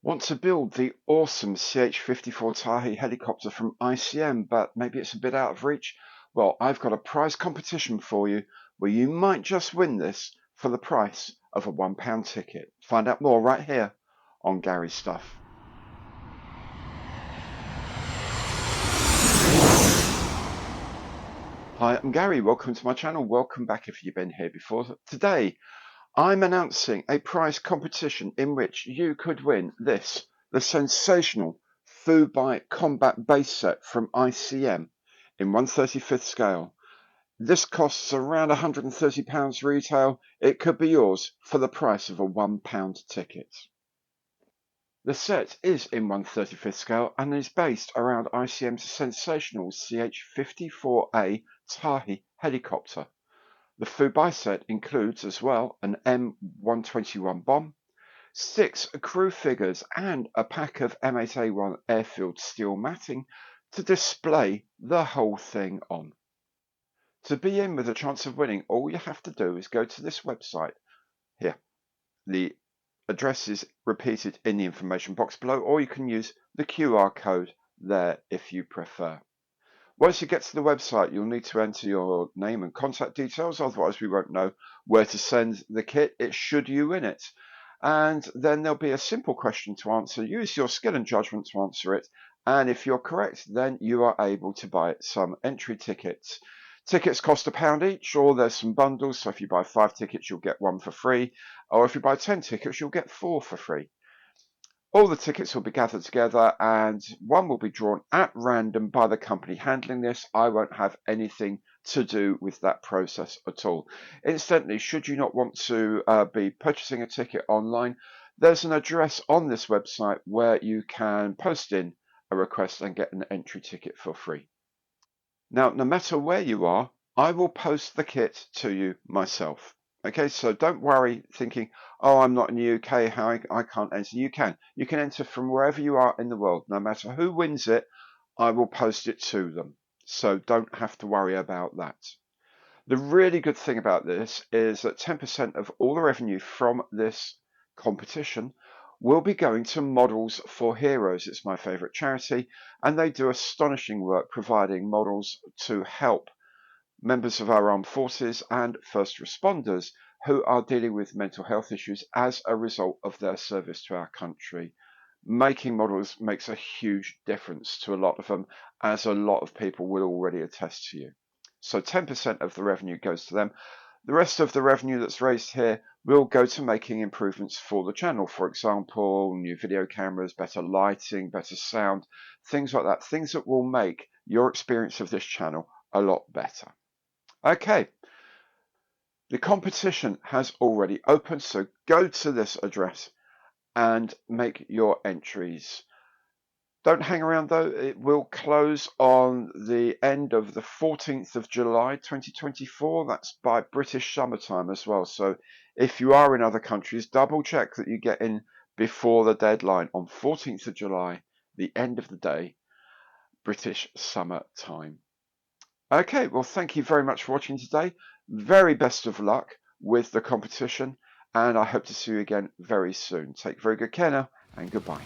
Want to build the awesome CH-54 Tarhe helicopter from ICM, but maybe it's a bit out of reach? Well, I've got a prize competition for you where you might just win this for the price of a £1 ticket. Find out more right here on Gary's Stuff. Hi, I'm Gary. Welcome to my channel. Welcome back if you've been here before. Today, I'm announcing a prize competition in which you could win this, the sensational Phu Bai combat base set from ICM in 1/35th scale. This costs around £130 retail. It could be yours for the price of a £1 ticket. The set is in 1/35th scale and is based around ICM's sensational CH-54A Tarhe helicopter. The Phu Bai set includes as well an M121 bomb, 6 crew figures and a pack of M8A1 airfield steel matting to display the whole thing on. To be in with a chance of winning, all you have to do is go to this website here. The address is repeated in the information box below, or you can use the QR code there if you prefer. Once you get to the website, you'll need to enter your name and contact details, otherwise we won't know where to send the kit. It should you win it. And then there'll be a simple question to answer. Use your skill and judgment to answer it. And if you're correct, then you are able to buy some entry tickets. Tickets cost £1 each, or there's some bundles. So if you buy 5 tickets, you'll get 1 for free. Or if you buy 10 tickets, you'll get 4 for free. All the tickets will be gathered together and one will be drawn at random by the company handling this. I won't have anything to do with that process at all. Incidentally, should you not want to be purchasing a ticket online, there's an address on this website where you can post in a request and get an entry ticket for free. Now, no matter where you are, I will post the kit to you myself. Okay, so don't worry thinking, oh, I'm not in the UK, how I can't enter. You can. You can enter from wherever you are in the world. No matter who wins it, I will post it to them. So don't have to worry about that. The really good thing about this is that 10% of all the revenue from this competition will be going to Models for Heroes. It's my favourite charity, and they do astonishing work providing models to help members of our armed forces and first responders who are dealing with mental health issues as a result of their service to our country. Making models makes a huge difference to a lot of them, as a lot of people will already attest to you. So 10% of the revenue goes to them. The rest of the revenue that's raised here will go to making improvements for the channel. For example, new video cameras, better lighting, better sound, things like that. Things that will make your experience of this channel a lot better. Okay, the competition has already opened, so go to this address and make your entries. Don't hang around though, it will close on the end of the 14th of July 2024. That's by British summertime as well. So if you are in other countries, double check that you get in before the deadline on 14th of July, the end of the day, British summer time. Okay, well, thank you very much for watching today. Very best of luck with the competition, and I hope to see you again very soon. Take very good care now, and goodbye.